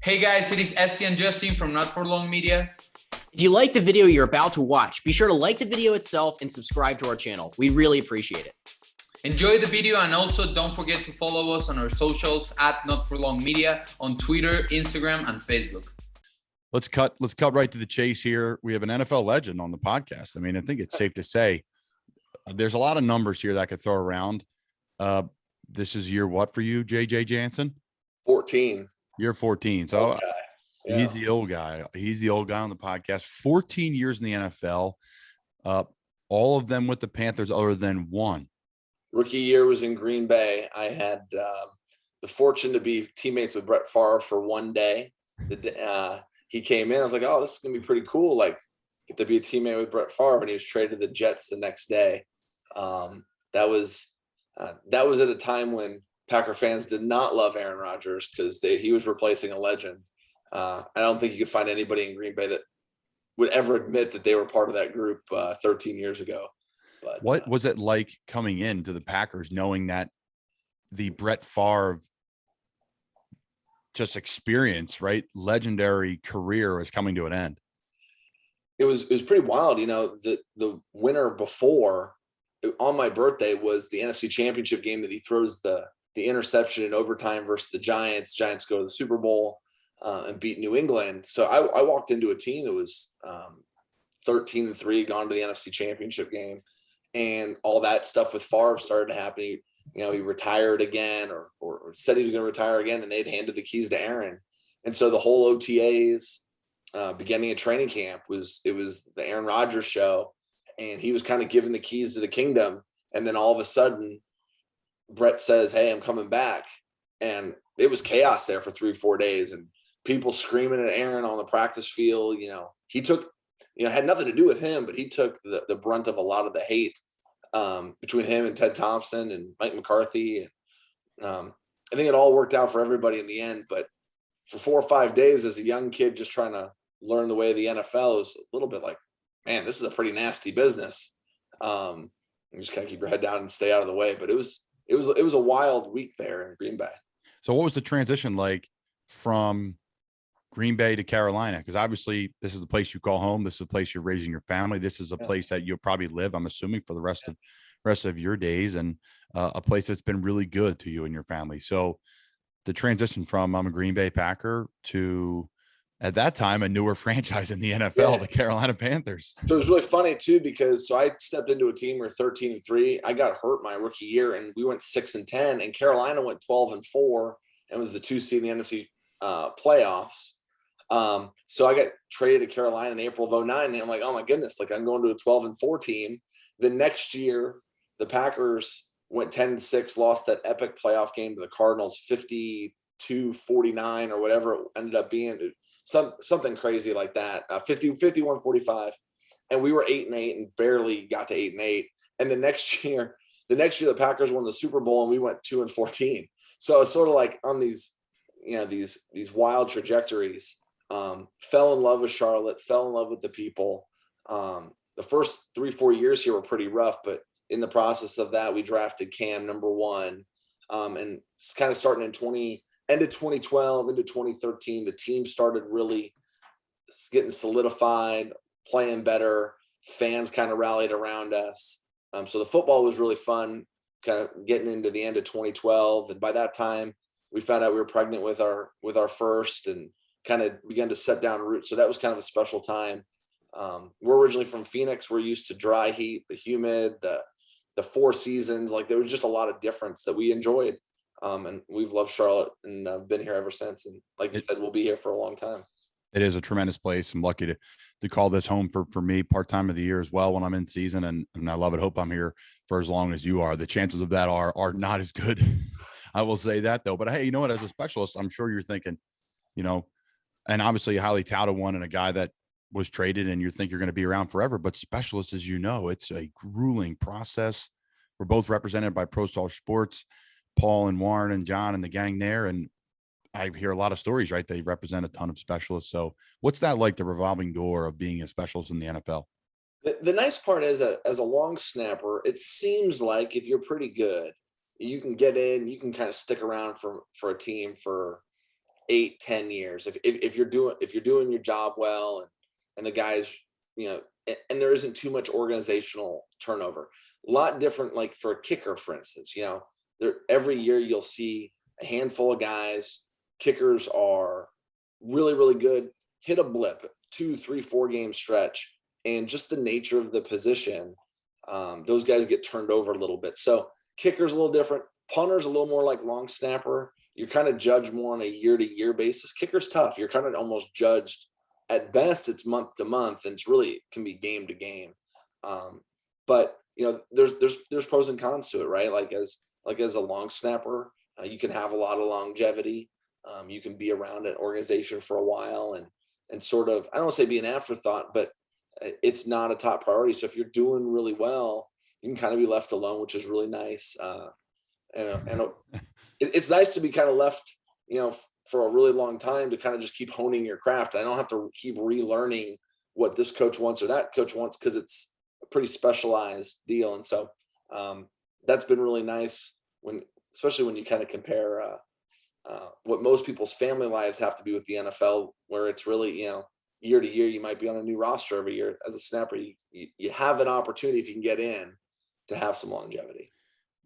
Hey guys, it is Este and Justin from Not For Long Media. If you like the video you're about to watch, be sure to like the video itself and subscribe to our channel. We really appreciate it. Enjoy the video and also don't forget to follow us on our socials at Not For Long Media on Twitter, Instagram, and Facebook. Let's cut right to the chase here. We have an NFL legend on the podcast. I mean, I think it's safe to say there's a lot of numbers here that I could throw around. This is year what for you, JJ Jansen? 14. Year 14. So he's the old guy. He's the old guy on the podcast. 14 years in the NFL. All of them with the Panthers other than one. Rookie year was in Green Bay. I had the fortune to be teammates with Brett Favre for one day. He came in. I was like, oh, this is going to be pretty cool. Like, get to be a teammate with Brett Favre. And he was traded to the Jets the next day. That was at a time when Packer fans did not love Aaron Rodgers because he was replacing a legend. I don't think you could find anybody in Green Bay that would ever admit that they were part of that group 13 years ago. But what was it like coming into the Packers, knowing that the Brett Favre just experience, right, legendary career was coming to an end? It was pretty wild. You know, the winner before on my birthday was the NFC Championship game that he throws the interception in overtime versus the Giants. Giants go to the Super Bowl and beat New England. So I walked into a team that was 13-3, gone to the NFC Championship game, and all that stuff with Favre started to happen. He retired again or said he was going to retire again, and they'd handed the keys to Aaron. And so the whole OTAs, beginning of training camp, it was the Aaron Rodgers show, and he was kind of given the keys to the kingdom. And then all of a sudden, Brett says, hey, I'm coming back. And it was chaos there for 3-4 days, and people screaming at Aaron on the practice field. He took, it had nothing to do with him, but he took the brunt of a lot of the hate between him and Ted Thompson and Mike McCarthy. And I think it all worked out for everybody in the end. But for 4 or 5 days as a young kid just trying to learn the way of the NFL, was a little bit like, man, this is a pretty nasty business. You just kind of keep your head down and stay out of the way. But it was a wild week there in Green Bay. So what was the transition like from Green Bay to Carolina? Because obviously this is the place you call home. This is the place you're raising your family. This is a place that you'll probably live, I'm assuming, for the rest of your days, and a place that's been really good to you and your family. So the transition from I'm a Green Bay Packer to, at that time, a newer franchise in the NFL, the Carolina Panthers. So it was really funny too, because I stepped into a team where 13-3. I got hurt my rookie year, and we went 6-10, and Carolina went 12-4 and was the 2 seed in the NFC playoffs. So I got traded to Carolina in April of 2009, and I'm like, oh my goodness, like I'm going to a 12-4 team. The next year, the Packers went 10-6, lost that epic playoff game to the Cardinals, 52-49 or whatever it ended up being, something crazy like that, 51-45. And we were 8-8 and barely got to 8-8. And the next year, the Packers won the Super Bowl, and we went 2-14. So it's sort of like on these wild trajectories. Fell in love with Charlotte, fell in love with the people. The first 3-4 years here were pretty rough, but in the process of that, we drafted Cam number 1. And it's kind of starting in end of 2012 into 2013, the team started really getting solidified, playing better. Fans kind of rallied around us. So the football was really fun, kind of getting into the end of 2012. And by that time, we found out we were pregnant with our first, and kind of began to set down roots. So that was kind of a special time. We're originally from Phoenix. We're used to dry heat, the humid, the 4 seasons. Like, there was just a lot of difference that we enjoyed. And we've loved Charlotte, and been here ever since. And like you said, we'll be here for a long time. It is a tremendous place. I'm lucky to call this home for me part-time of the year as well when I'm in season. And I love it. Hope I'm here for as long as you are. The chances of that are not as good. I will say that though. But hey, you know what, as a specialist, I'm sure you're thinking, and obviously a highly touted one and a guy that was traded, and you think you're going to be around forever. But specialists, as you know, it's a grueling process. We're both represented by Pro Star Sports, Paul and Warren and John and the gang there. And I hear a lot of stories, right? They represent a ton of specialists. So what's that like, the revolving door of being a specialist in the NFL? The nice part is that as a long snapper, it seems like if you're pretty good, you can get in, you can kind of stick around for a team for 8-10 years. If you're doing your job well, and the guys, and there isn't too much organizational turnover. A lot different, like for a kicker, for instance, every year you'll see a handful of guys. Kickers are really, really good, hit a blip, 2, 3, 4 game stretch, and just the nature of the position, those guys get turned over a little bit. So kicker's a little different. Punter's a little more like long snapper. You're kind of judged more on a year-to-year basis. Kicker's tough. You're kind of almost judged. At best, it's month to month, and it's really can be game to game. But there's pros and cons to it, right? Like as a long snapper, you can have a lot of longevity. You can be around an organization for a while, and sort of, I don't want to say be an afterthought, but it's not a top priority. So if you're doing really well, you can kind of be left alone, which is really nice. It's nice to be kind of left, for a really long time to kind of just keep honing your craft. I don't have to keep relearning what this coach wants or that coach wants, because it's a pretty specialized deal. And so that's been really nice especially when you kind of compare what most people's family lives have to be with the NFL, where it's really, year to year, you might be on a new roster every year. As a snapper, you have an opportunity, if you can get in, to have some longevity.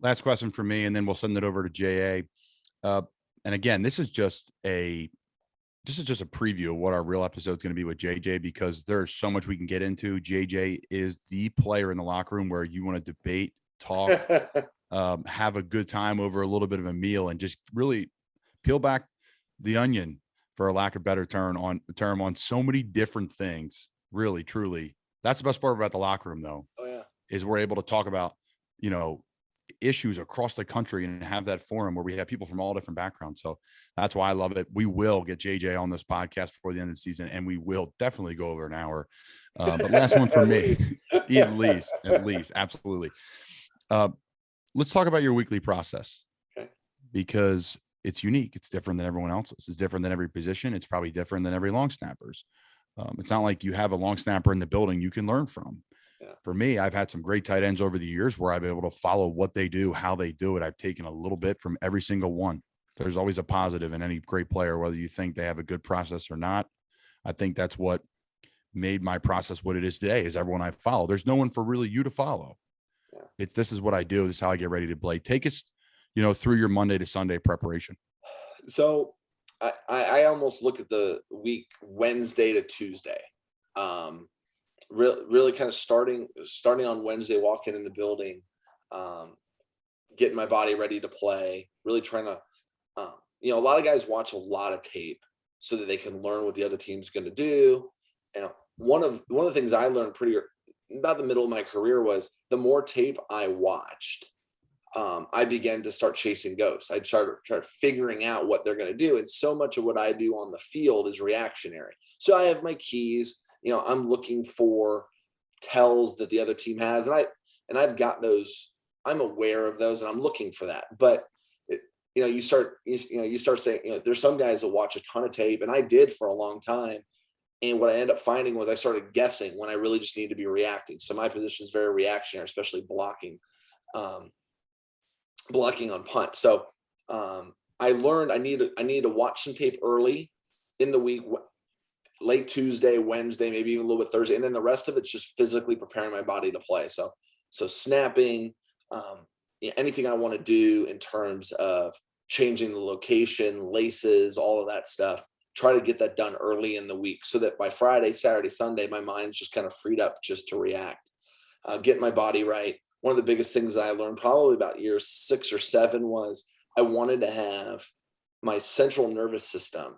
Last question for me, and then we'll send it over to JA. And again, this is just a preview of what our real episode is going to be with JJ, because there's so much we can get into. JJ is the player in the locker room where you want to debate, talk, have a good time over a little bit of a meal, and just really peel back the onion, for a lack of a better term, on so many different things. Really, truly. That's the best part about the locker room, though. Oh yeah. Is we're able to talk about, issues across the country and have that forum where we have people from all different backgrounds. So that's why I love it. We will get JJ on this podcast before the end of the season, and we will definitely go over an hour. But last one for me, at least, absolutely. Let's talk about your weekly process, because it's unique. It's different than everyone else's. It's different than every position. It's probably different than every long snappers. It's not like you have a long snapper in the building you can learn from. For me, I've had some great tight ends over the years where I've been able to follow what they do, how they do it. I've taken a little bit from every single one. There's always a positive in any great player, whether you think they have a good process or not. I think that's what made my process what it is today, is everyone I follow. There's no one for really you to follow. This is what I do. This is how I get ready to play. Take us, through your Monday to Sunday preparation. So I almost look at the week Wednesday to Tuesday. Really kind of starting on Wednesday, walking in the building, getting my body ready to play, really trying to, a lot of guys watch a lot of tape so that they can learn what the other team's going to do. And one of the things I learned about the middle of my career was, the more tape I watched, I began to start chasing ghosts. I started figuring out what they're going to do. And so much of what I do on the field is reactionary. So I have my keys. I'm looking for tells that the other team has, and I've got those. I'm aware of those, and I'm looking for that. But you start saying, there's some guys that watch a ton of tape, and I did for a long time. And what I ended up finding was I started guessing when I really just need to be reacting. So my position is very reactionary, especially blocking on punt. So I learned I need to watch some tape early in the week. Late Tuesday, Wednesday, maybe even a little bit Thursday. And then the rest of it's just physically preparing my body to play. So snapping, anything I want to do in terms of changing the location, laces, all of that stuff, try to get that done early in the week so that by Friday, Saturday, Sunday, my mind's just kind of freed up just to react, get my body right. One of the biggest things that I learned probably about year 6 or 7 was I wanted to have my central nervous system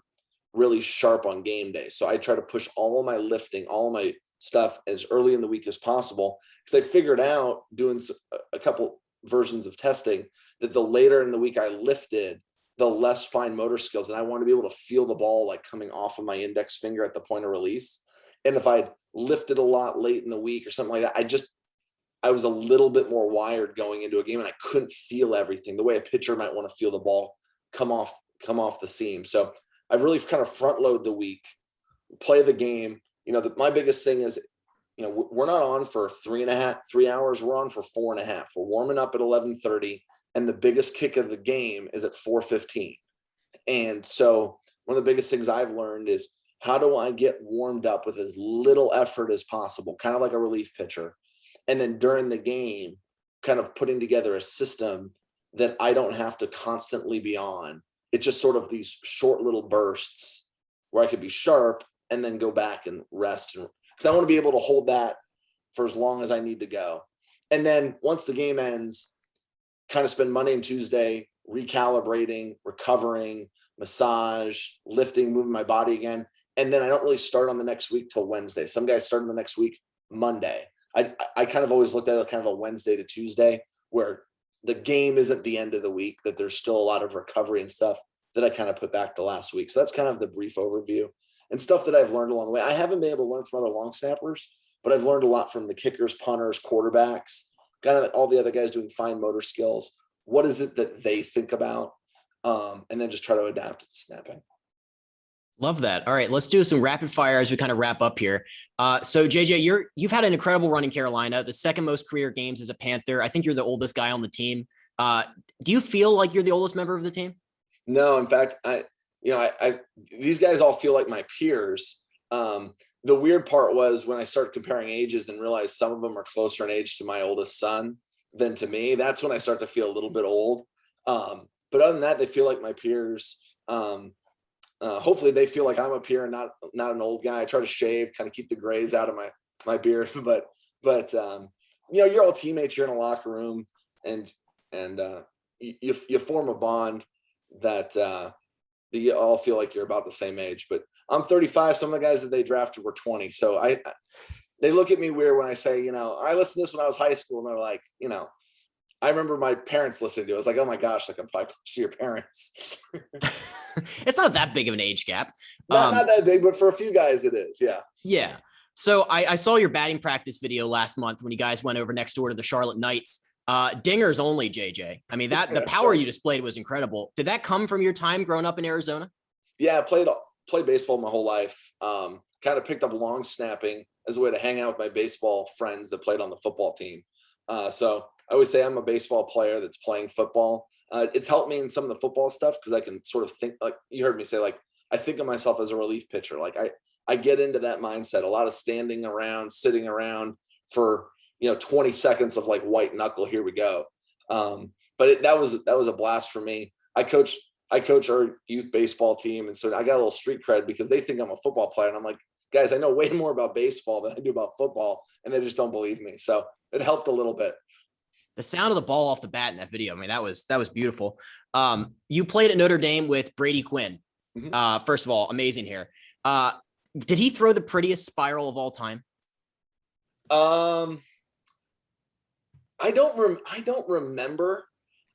really sharp on game day. So I try to push all of my lifting, all of my stuff as early in the week as possible, because I figured out doing a couple versions of testing that the later in the week I lifted, the less fine motor skills. And I want to be able to feel the ball like coming off of my index finger at the point of release. And if I'd lifted a lot late in the week or something like that, I was a little bit more wired going into a game, and I couldn't feel everything the way a pitcher might want to feel the ball come off the seam. So I've really kind of front load the week, play the game. My biggest thing is, we're not on for 3 hours. We're on for 4.5. We're warming up at 11:30, and the biggest kick of the game is at 4:15. And so one of the biggest things I've learned is how do I get warmed up with as little effort as possible, kind of like a relief pitcher. And then during the game, kind of putting together a system that I don't have to constantly be on. It's just sort of these short little bursts where I could be sharp and then go back and rest. Because I want to be able to hold that for as long as I need to go. And then once the game ends, kind of spend Monday and Tuesday recalibrating, recovering, massage, lifting, moving my body again. And then I don't really start on the next week till Wednesday. Some guys start on the next week Monday. I kind of always looked at it as kind of a Wednesday to Tuesday where the game isn't the end of the week, that there's still a lot of recovery and stuff that I kind of put back to last week. So that's kind of the brief overview and stuff that I've learned along the way. I haven't been able to learn from other long snappers, but I've learned a lot from the kickers, punters, quarterbacks, kind of all the other guys doing fine motor skills. What is it that they think about? And then just try to adapt it to snapping. Love that. All right, let's do some rapid fire as we kind of wrap up here. So JJ, you've had an incredible run in Carolina, the second most career games as a Panther. I think you're the oldest guy on the team. Do you feel like you're the oldest member of the team? No, in fact, these guys all feel like my peers. The weird part was when I started comparing ages and realized some of them are closer in age to my oldest son than to me. That's when I start to feel a little bit old. But other than that, they feel like my peers. Hopefully they feel like I'm a peer and not an old guy. I try to shave, kind of keep the grays out of my beard, but you're all teammates. You're in a locker room and you form a bond that you all feel like you're about the same age. But I'm 35. Some of the guys that they drafted were 20. So they look at me weird when I say, I listened to this when I was high school, and they're like, I remember my parents listening to it. I was like, oh my gosh, like I'm probably close to your parents. It's not that big of an age gap. Not that big, but for a few guys it is. Yeah. Yeah. So I saw your batting practice video last month when you guys went over next door to the Charlotte Knights. Dingers only, JJ. I mean, the power you displayed was incredible. Did that come from your time growing up in Arizona? Yeah, I played baseball my whole life. Kind of picked up long snapping as a way to hang out with my baseball friends that played on the football team. So I always say I'm a baseball player that's playing football. It's helped me in some of the football stuff because I can sort of think, like you heard me say, like I think of myself as a relief pitcher. Like I get into that mindset, a lot of standing around, sitting around for 20 seconds of like white knuckle. Here we go. But that was a blast for me. I coach our youth baseball team, and so I got a little street cred because they think I'm a football player, and I'm like, guys, I know way more about baseball than I do about football, and they just don't believe me. So it helped a little bit. The sound of the ball off the bat in that video, I mean, that was beautiful. You played at Notre Dame with Brady Quinn. Mm-hmm. First of all, amazing hair. Did he throw the prettiest spiral of all time? I don't remember.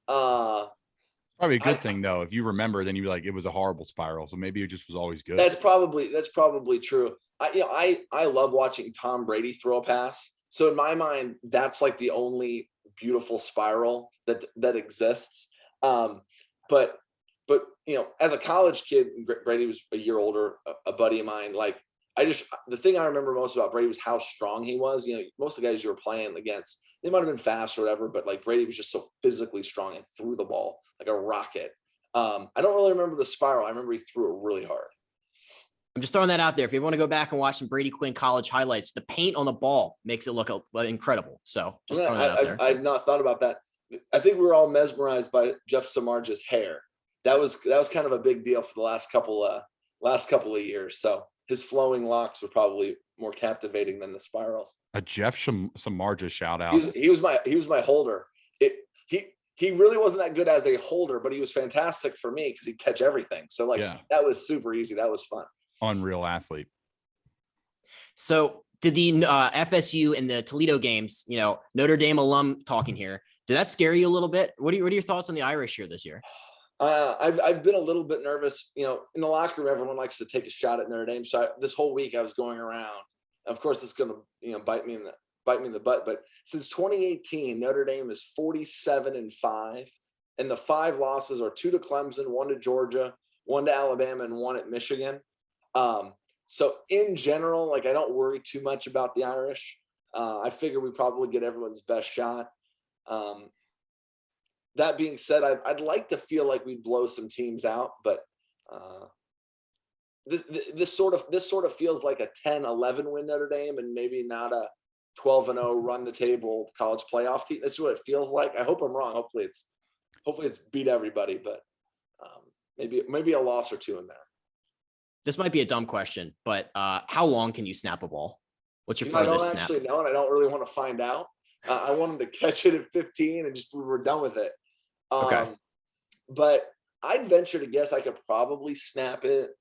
Probably a good thing though. If you remember, then you'd be like, it was a horrible spiral. So maybe it just was always good. That's probably true. I love watching Tom Brady throw a pass. So in my mind, that's like the only beautiful spiral that exists. But as a college kid, Brady was a year older, a buddy of mine. Like the thing I remember most about Brady was how strong he was. Most of the guys you were playing against, they might've been fast or whatever, but like Brady was just so physically strong and threw the ball like a rocket. I don't really remember the spiral. I remember he threw it really hard. I'm just throwing that out there. If you want to go back and watch some Brady Quinn college highlights, the paint on the ball makes it look incredible. So just throwing that out there. I've not thought about that. I think we were all mesmerized by Jeff Samardzij's hair. That was kind of a big deal for the last couple of years. So his flowing locks were probably more captivating than the spirals. A Jeff Samardzij shout out. He was my holder. He really wasn't that good as a holder, but he was fantastic for me because he'd catch everything. So That was super easy. That was fun. Unreal athlete. So did the FSU and the Toledo games, Notre Dame alum talking here, did that scare you a little bit? What are your thoughts on the Irish here this year? I've been a little bit nervous. In the locker room, everyone likes to take a shot at Notre Dame. So this whole week I was going around. Of course, it's going to bite me in the butt. But since 2018, Notre Dame is 47-5, and the 5 losses are 2 to Clemson, 1 to Georgia, 1 to Alabama, and 1 at Michigan. So in general, I don't worry too much about the Irish. I figure we probably get everyone's best shot. That being said, I'd like to feel like we'd blow some teams out, but this sort of feels like a 10-11 win Notre Dame, and maybe not a 12-0 run the table college playoff team. That's what it feels like. I hope I'm wrong. Hopefully it's beat everybody, but maybe a loss or two in there. This might be a dumb question, but how long can you snap a ball? What's your I furthest don't snap? actually know, and I don't really want to find out. I wanted to catch it at 15 and just we were done with it. Okay. But I'd venture to guess I could probably snap it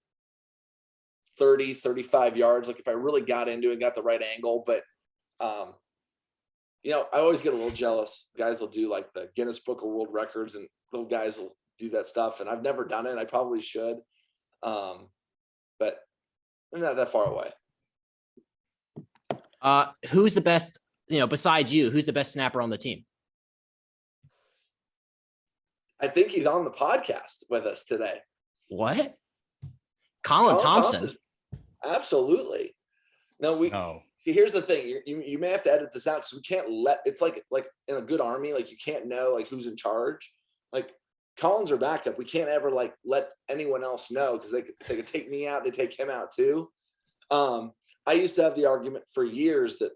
30, 35 yards. Like if I really got into it, got the right angle. But, I always get a little jealous. Guys will do like the Guinness Book of World Records, and little guys will do that stuff. And I've never done it. I probably should. But I'm not that far away. Who's the best, besides you, who's the best snapper on the team? I think he's on the podcast with us today. What? Colin Thompson. Absolutely. No. Here's the thing. You may have to edit this out because we can't it's like in a good army, like you can't know like who's in charge. Like Colin's our backup. We can't ever like let anyone else know because they could take me out. They take him out too. I used to have the argument for years that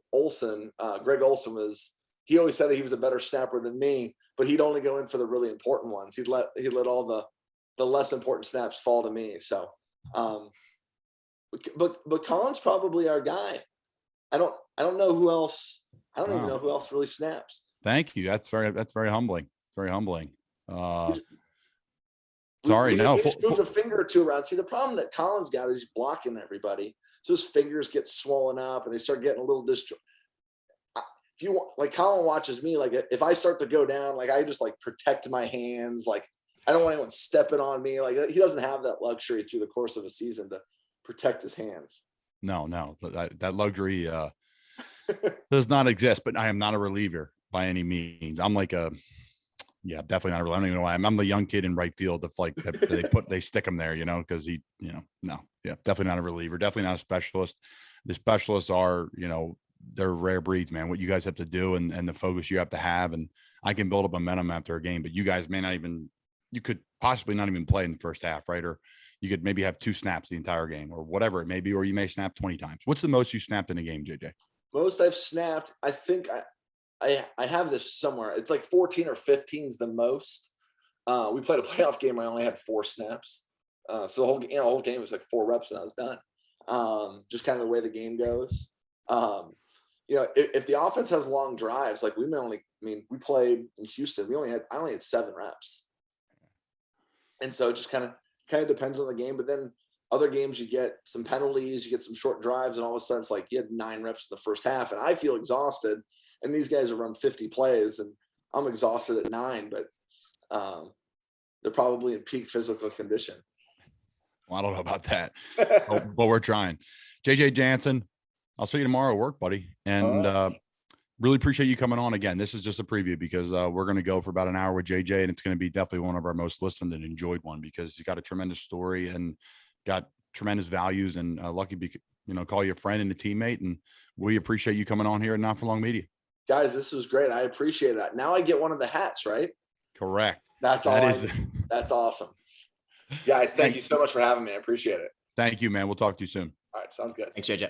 Greg Olson he always said that he was a better snapper than me, but he'd only go in for the really important ones. He'd let all the less important snaps fall to me. So, but Colin's probably our guy. I don't know who else. I don't even know who else really snaps. Thank you. That's very humbling. Very humbling. He just moves a finger or two around. See, the problem that Colin's got is he's blocking everybody. So his fingers get swollen up and they start getting a little if you want, like Colin watches me, like if I start to go down, like I just like protect my hands. Like I don't want anyone stepping on me. Like he doesn't have that luxury through the course of a season to protect his hands. No, that luxury does not exist, but I am not a reliever by any means. I'm like definitely not a reliever. I don't even know why. I'm the young kid in right field. They stick him there, because definitely not a reliever, definitely not a specialist. The specialists are, they're rare breeds, man. What you guys have to do and the focus you have to have. And I can build up momentum after a game, but you guys you could possibly not even play in the first half, right? Or you could maybe have 2 snaps the entire game or whatever it may be, or you may snap 20 times. What's the most you snapped in a game, JJ? Most I've snapped, I think I have this somewhere. It's like 14 or 15 is the most. We played a playoff game. I only had 4 snaps. So the whole game was like 4 reps and I was done. Just kind of the way the game goes. If the offense has long drives, like we played in Houston. I only had 7 reps. And so it just kind of depends on the game. But then other games you get some penalties, you get some short drives, and all of a sudden it's like you had 9 reps in the first half and I feel exhausted. And these guys have run 50 plays and I'm exhausted at 9, but they're probably in peak physical condition. Well, I don't know about that, but we're trying. JJ Jansen, I'll see you tomorrow at work, buddy. And really appreciate you coming on again. This is just a preview because we're going to go for about an hour with JJ, and it's going to be definitely one of our most listened and enjoyed one because he's got a tremendous story and got tremendous values, and lucky to call you a friend and a teammate. And we appreciate you coming on here at Not For Long Media. Guys, this was great. I appreciate that. Now I get one of the hats, right? Correct. That's awesome. Guys, thank you so much for having me. I appreciate it. Thank you, man. We'll talk to you soon. All right. Sounds good. Thanks, JJ.